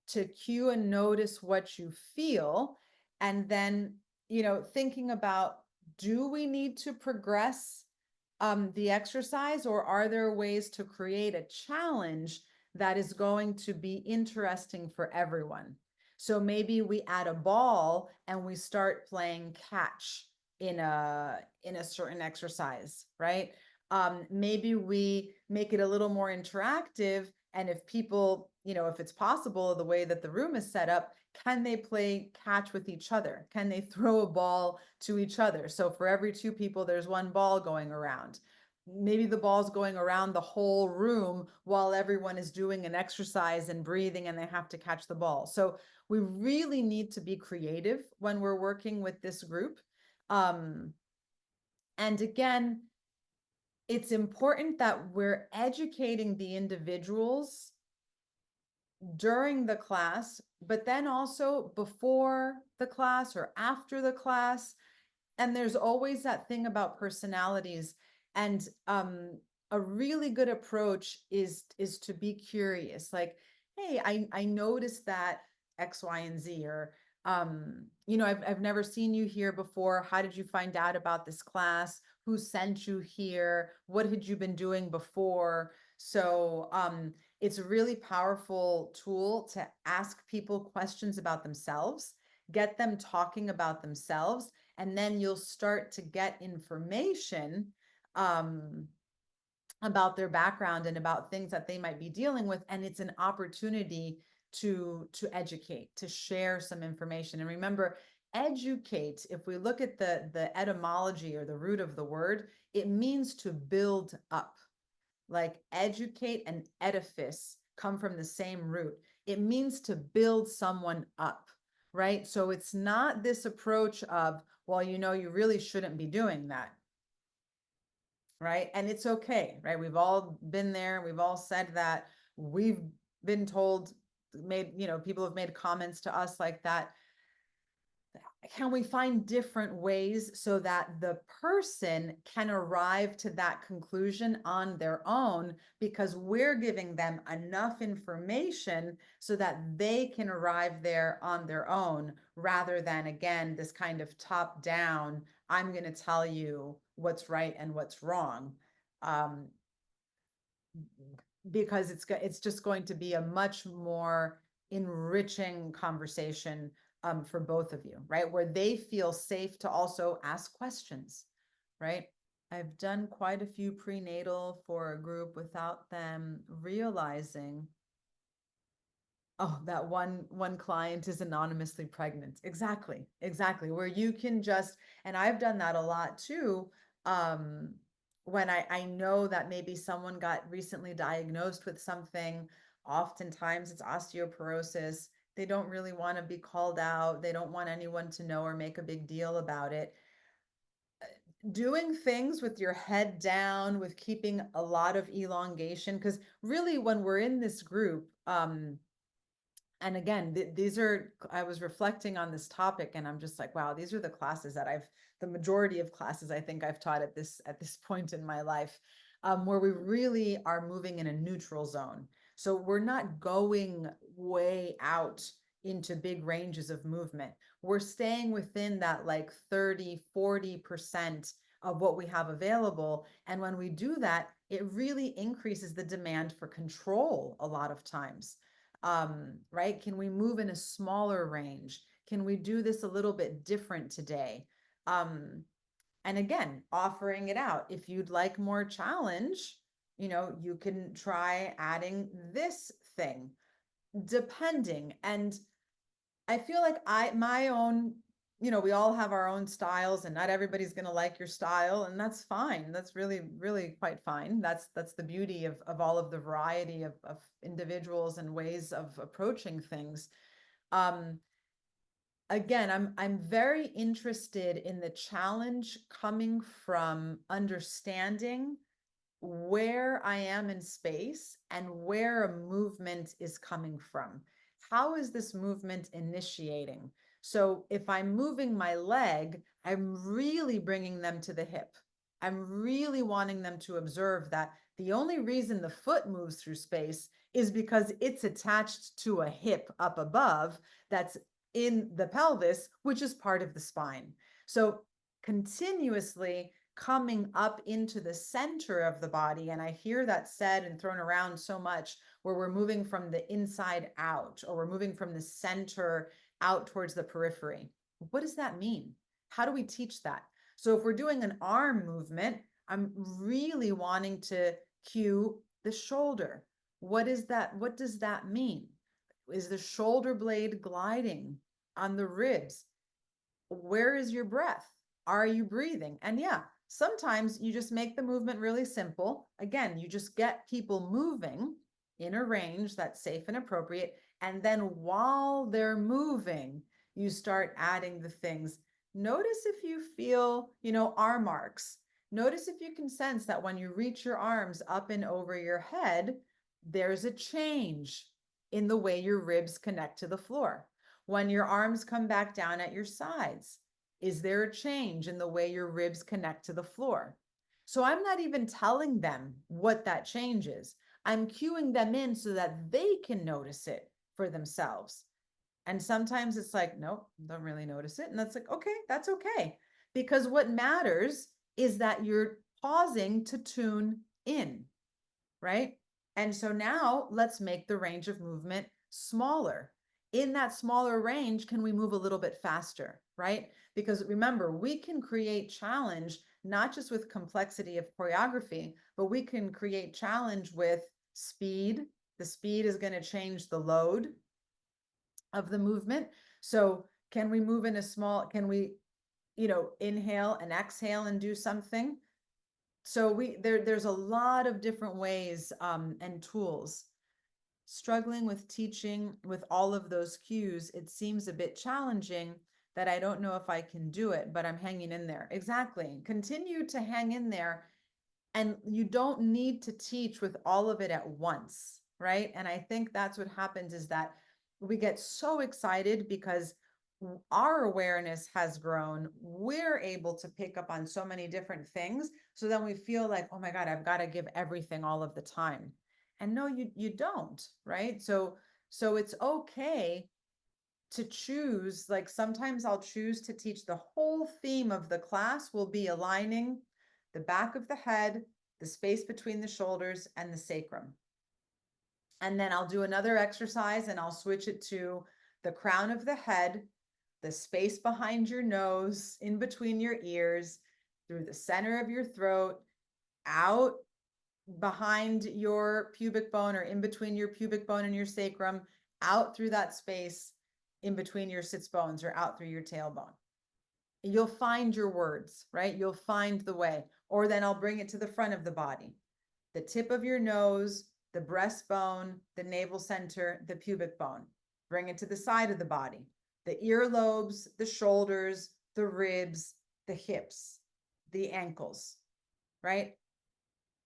to cue and notice what you feel. And then, thinking about, do we need to progress the exercise, or are there ways to create a challenge that is going to be interesting for everyone? So maybe we add a ball and we start playing catch in a certain exercise, right? Maybe we make it a little more interactive, and if people, if it's possible, the way that the room is set up, can they play catch with each other? Can they throw a ball to each other? So for every two people, there's one ball going around. Maybe the ball's going around the whole room while everyone is doing an exercise and breathing, and they have to catch the ball. So we really need to be creative when we're working with this group. And again, it's important that we're educating the individuals during the class, but then also before the class or after the class. And there's always that thing about personalities. And a really good approach is to be curious. Like, hey, I noticed that X, Y, and Z, or I've never seen you here before. How did you find out about this class? Who sent you here? What had you been doing before? So it's a really powerful tool to ask people questions about themselves, get them talking about themselves, and then you'll start to get information about their background and about things that they might be dealing with. And it's an opportunity to educate, to share some information. And remember, educate, if we look at the etymology or the root of the word, it means to build up. Like educate and edifice come from the same root. It means to build someone up, right? So it's not this approach of, well, you really shouldn't be doing that, right? And it's okay, right? We've all been there. We've all said that. We've been told, people have made comments to us like that. can we find different ways so that the person can arrive to that conclusion on their own, because we're giving them enough information so that they can arrive there on their own, rather than, again, this kind of top down, I'm going to tell you what's right and what's wrong. Because it's just going to be a much more enriching conversation for both of you, right? Where they feel safe to also ask questions, right? I've done quite a few prenatal for a group without them realizing, oh, that one client is anonymously pregnant. Exactly, exactly. Where you can just, and I've done that a lot too. When I know that maybe someone got recently diagnosed with something, oftentimes it's osteoporosis. They don't really want to be called out. They don't want anyone to know or make a big deal about it. Doing things with your head down, with keeping a lot of elongation, because really when we're in this group, and again, these are, I was reflecting on this topic and I'm just like, wow, these are the classes that the majority of classes I think I've taught at this point in my life, where we really are moving in a neutral zone. So we're not going way out into big ranges of movement. We're staying within that like 30-40% of what we have available. And when we do that, it really increases the demand for control a lot of times. Right? Can we move in a smaller range? Can we do this a little bit different today? And again, offering it out. If you'd like more challenge, you can try adding this thing, depending. And I feel like my own, we all have our own styles and not everybody's going to like your style, and that's fine. That's really, really quite fine. That's the beauty of all of the variety of individuals and ways of approaching things. Again, I'm very interested in the challenge coming from understanding where I am in space and where a movement is coming from. How is this movement initiating? So if I'm moving my leg, I'm really bringing them to the hip. I'm really wanting them to observe that the only reason the foot moves through space is because it's attached to a hip up above that's in the pelvis, which is part of the spine. So continuously coming up into the center of the body. And I hear that said and thrown around so much, where we're moving from the inside out, or we're moving from the center out towards the periphery. What does that mean? How do we teach that? So if we're doing an arm movement, I'm really wanting to cue the shoulder. What is that? What does that mean? Is the shoulder blade gliding on the ribs? Where is your breath? Are you breathing? And yeah, sometimes you just make the movement really simple. Again, you just get people moving in a range that's safe and appropriate. And then while they're moving, you start adding the things. Notice if you feel, arm arcs. Notice if you can sense that when you reach your arms up and over your head, there's a change in the way your ribs connect to the floor. When your arms come back down at your sides, is there a change in the way your ribs connect to the floor? So I'm not even telling them what that change is. I'm cueing them in so that they can notice it for themselves. And sometimes it's like, nope, don't really notice it. And that's like, okay, that's okay. Because what matters is that you're pausing to tune in, right? And so now let's make the range of movement smaller. In that smaller range, can we move a little bit faster, right? Because remember, we can create challenge not just with complexity of choreography, but we can create challenge with speed. The speed is going to change the load of the movement. So can we move in a small, can we, inhale and exhale and do something? So there's a lot of different ways and tools. Struggling with teaching with all of those cues, it seems a bit challenging that I don't know if I can do it, but I'm hanging in there. Exactly. Continue to hang in there. And you don't need to teach with all of it at once, right? And I think that's what happens, is that we get so excited because our awareness has grown. We're able to pick up on so many different things. So then we feel like, oh my God, I've got to give everything all of the time. And no, you don't, right? So it's okay to choose. Like sometimes I'll choose to teach the whole theme of the class will be aligning the back of the head, the space between the shoulders, and the sacrum. And then I'll do another exercise and I'll switch it to the crown of the head, the space behind your nose, in between your ears, through the center of your throat, out behind your pubic bone or in between your pubic bone and your sacrum, out through that space in between your sits bones or out through your tailbone. You'll find your words, right? You'll find the way. Or then I'll bring it to the front of the body, the tip of your nose, the breastbone, the navel center, the pubic bone. Bring it to the side of the body, the earlobes, the shoulders, the ribs, the hips, the ankles, right?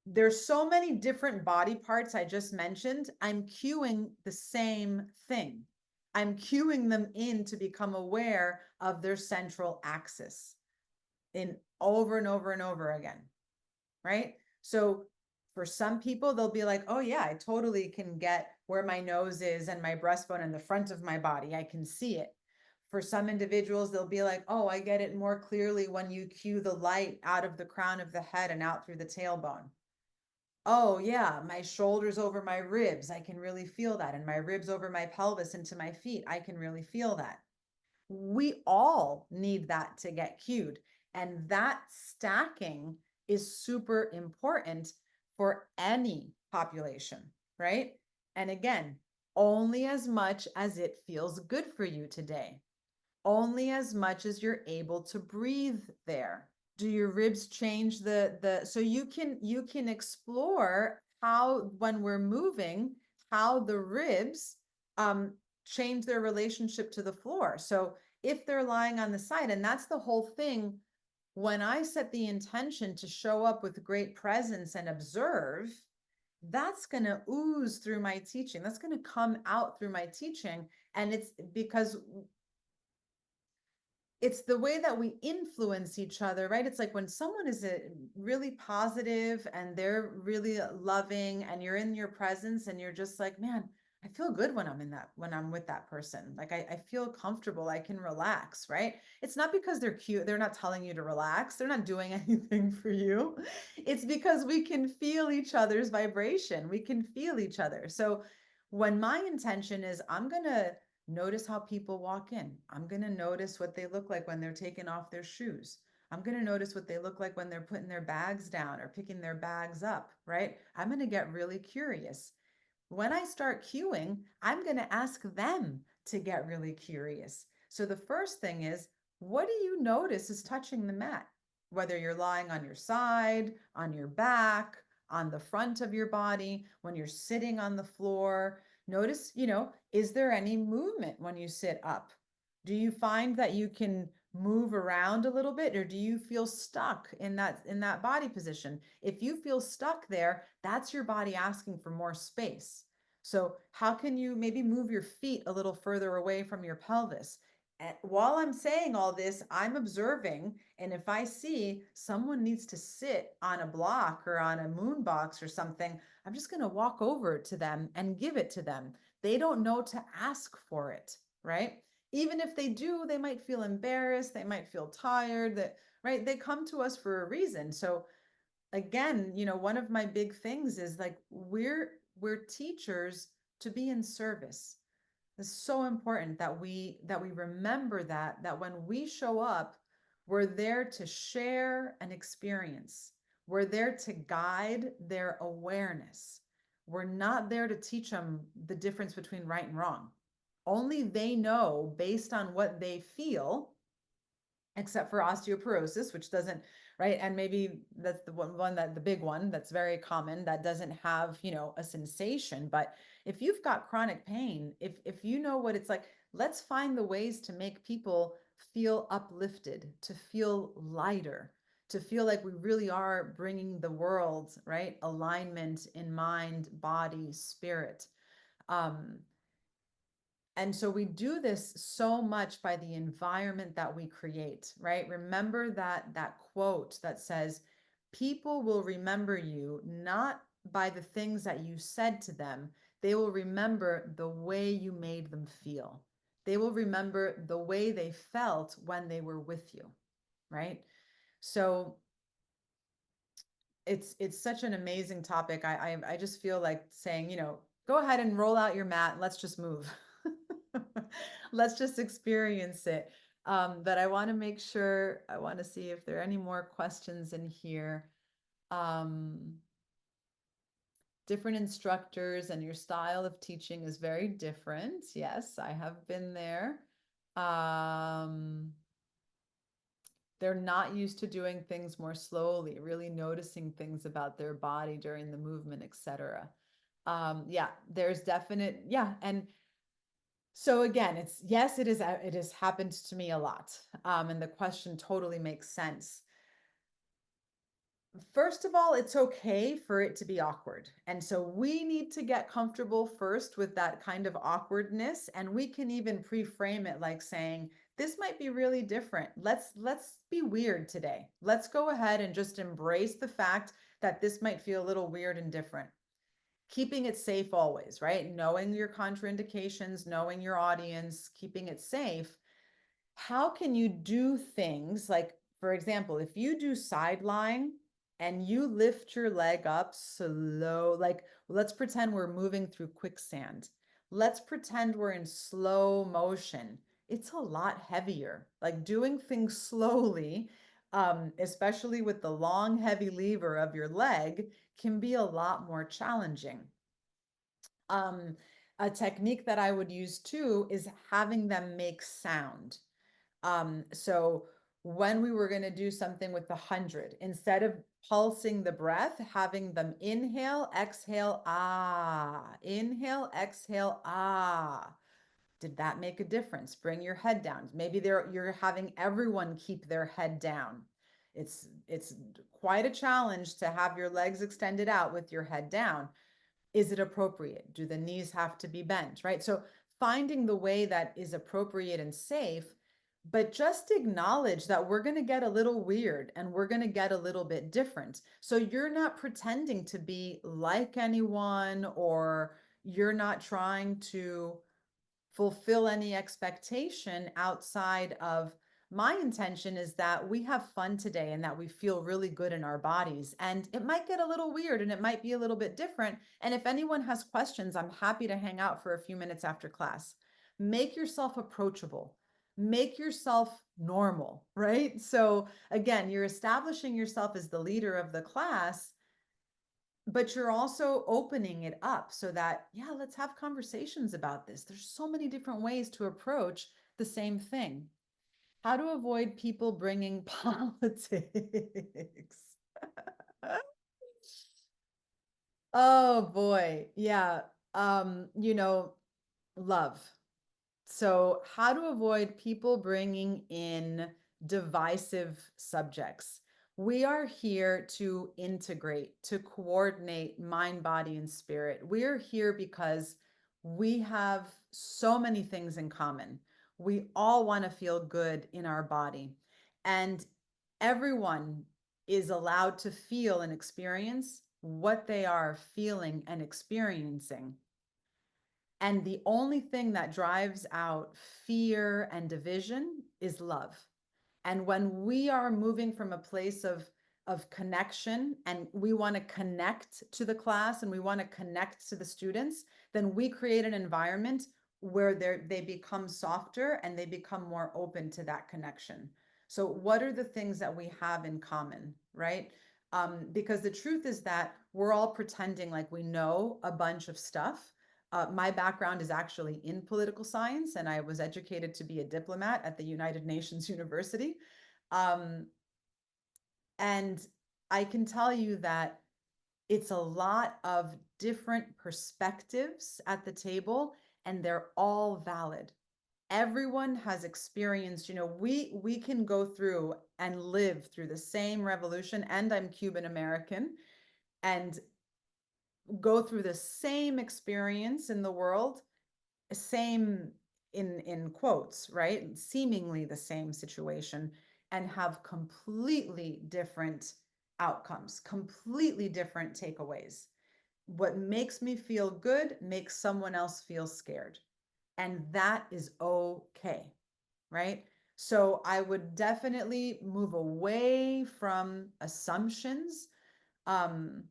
There's so many different body parts I just mentioned. I'm cueing the same thing. I'm cueing them in to become aware of their central axis in over and over and over again, right? So for some people, they'll be like, oh yeah, I totally can get where my nose is and my breastbone and the front of my body. I can see it. For some individuals, they'll be like, oh, I get it more clearly when you cue the light out of the crown of the head and out through the tailbone. Oh yeah, my shoulders over my ribs, I can really feel that. And my ribs over my pelvis into my feet, I can really feel that. We all need that to get cued. And that stacking is super important for any population, right? And again, only as much as it feels good for you today, only as much as you're able to breathe there. Do your ribs change the so you can explore how when we're moving, how the ribs um change their relationship to the floor. So if they're lying on the side, and that's the whole thing, when I set the intention to show up with great presence and observe, that's going to ooze through my teaching. That's going to come out through my teaching. And it's because it's the way that we influence each other, right? It's like when someone is really positive and they're really loving and you're in your presence and you're just like, man, I feel good when when I'm with that person. Like I feel comfortable. I can relax, right? It's not because they're cute. They're not telling you to relax. They're not doing anything for you. It's because we can feel each other's vibration. We can feel each other. So when my intention is, I'm going to notice how people walk in. I'm going to notice what they look like when they're taking off their shoes. I'm going to notice what they look like when they're putting their bags down or picking their bags up, right? I'm going to get really curious. When I start cueing, I'm going to ask them to get really curious. So the first thing is, what do you notice is touching the mat? Whether you're lying on your side, on your back, on the front of your body, when you're sitting on the floor, notice, is there any movement when you sit up? Do you find that you can move around a little bit, or do you feel stuck in that body position? If you feel stuck there, that's your body asking for more space. So how can you maybe move your feet a little further away from your pelvis? And while I'm saying all this, I'm observing. And if I see someone needs to sit on a block or on a moon box or something, I'm just going to walk over to them and give it to them. They don't know to ask for it, right? Even if they do, they might feel embarrassed. They might feel tired. That right? They come to us for a reason. So again, one of my big things is like we're teachers to be in service. It's so important that we remember that when we show up, we're there to share an experience. We're there to guide their awareness. We're not there to teach them the difference between right and wrong. Only they know based on what they feel, except for osteoporosis, which doesn't, right? And maybe that's the one that the big one that's very common that doesn't have, a sensation. But if you've got chronic pain, if you know what it's like, let's find the ways to make people feel uplifted, to feel lighter, to feel like we really are bringing the world, right? Alignment in mind, body, spirit. Um, And so we do this so much by the environment that we create, right? Remember that quote that says, people will remember you not by the things that you said to them. They will remember the way you made them feel. They will remember the way they felt when they were with you, right? So it's such an amazing topic. I just feel like saying, go ahead and roll out your mat and let's just move. Let's just experience it. But I want to make sure, I want to see if there are any more questions in here. Different instructors and your style of teaching is very different. Yes, I have been there. They're not used to doing things more slowly, really noticing things about their body during the movement, etc. Yeah, there's definite, yeah. And so again, it's, yes, it has happened to me a lot. And the question totally makes sense. First of all, it's okay for it to be awkward. And so we need to get comfortable first with that kind of awkwardness. And we can even pre-frame it like saying, this might be really different. Let's be weird today. Let's go ahead and just embrace the fact that this might feel a little weird and different. Keeping it safe always, right? Knowing your contraindications, knowing your audience, keeping it safe. How can you do things like, for example, if you do side lying and you lift your leg up slow, like let's pretend we're moving through quicksand. Let's pretend we're in slow motion. It's a lot heavier. Like doing things slowly, especially with the long, heavy lever of your leg, can be a lot more challenging. A technique that I would use too is having them make sound. So when we were going to do something with the 100, instead of pulsing the breath, having them inhale, exhale, ah, inhale, exhale, ah. Did that make a difference? Bring your head down. Maybe you're having everyone keep their head down. It's quite a challenge to have your legs extended out with your head down. Is it appropriate? Do the knees have to be bent, right? So finding the way that is appropriate and safe, but just acknowledge that we're going to get a little weird and we're going to get a little bit different. So you're not pretending to be like anyone, or you're not trying to fulfill any expectation outside of, my intention is that we have fun today and that we feel really good in our bodies. And it might get a little weird and it might be a little bit different. And if anyone has questions, I'm happy to hang out for a few minutes after class. Make yourself approachable. Make yourself normal, right? So again, you're establishing yourself as the leader of the class, but you're also opening it up so that, yeah, let's have conversations about this. There's so many different ways to approach the same thing. How to avoid people bringing politics. Oh boy. Yeah. You know, love. So, how to avoid people bringing in divisive subjects. We are here to integrate, to coordinate mind, body, and spirit. We are here because we have so many things in common. We all want to feel good in our body, and everyone is allowed to feel and experience what they are feeling and experiencing. And the only thing that drives out fear and division is love. And when we are moving from a place of connection and we want to connect to the class and we want to connect to the students, then we create an environment where they become softer and they become more open to that connection. So what are the things that we have in common, right? Because the truth is that we're all pretending like we know a bunch of stuff. My background is actually in political science, and I was educated to be a diplomat at the United Nations University. Um, and I can tell you that it's a lot of different perspectives at the table, and they're all valid. Everyone has experienced, we can go through and live through the same revolution, and I'm Cuban American, and go through the same experience in the world, same in quotes, right? Seemingly the same situation, and have completely different outcomes, completely different takeaways. What makes me feel good makes someone else feel scared. And that is okay, right? So I would definitely move away from assumptions. Um,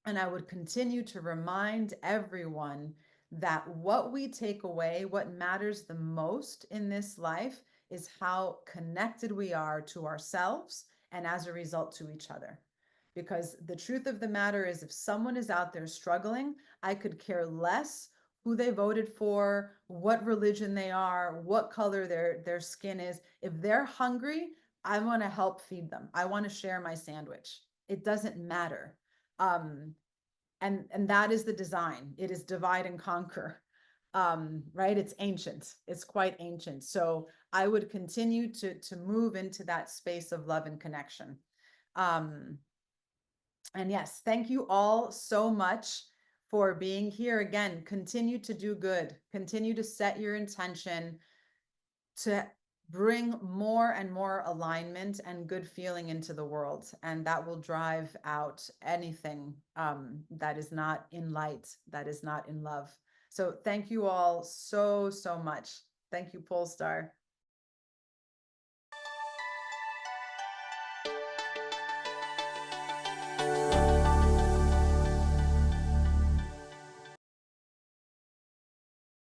and I would continue to remind everyone that what we take away, what matters the most in this life, is how connected we are to ourselves and as a result to each other. Because the truth of the matter is, if someone is out there struggling, I could care less who they voted for, what religion they are, what color their skin is. If they're hungry, I want to help feed them. I want to share my sandwich. It doesn't matter. Um, and that is the design. It is divide and conquer. Right? It's ancient. It's quite ancient. So I would continue to move into that space of love and connection. Um, and yes, thank you all so much for being here. Again, continue to do good. Continue to set your intention to bring more and more alignment and good feeling into the world. And that will drive out anything that is not in light, that is not in love. So thank you all so, so much. Thank you, Polestar.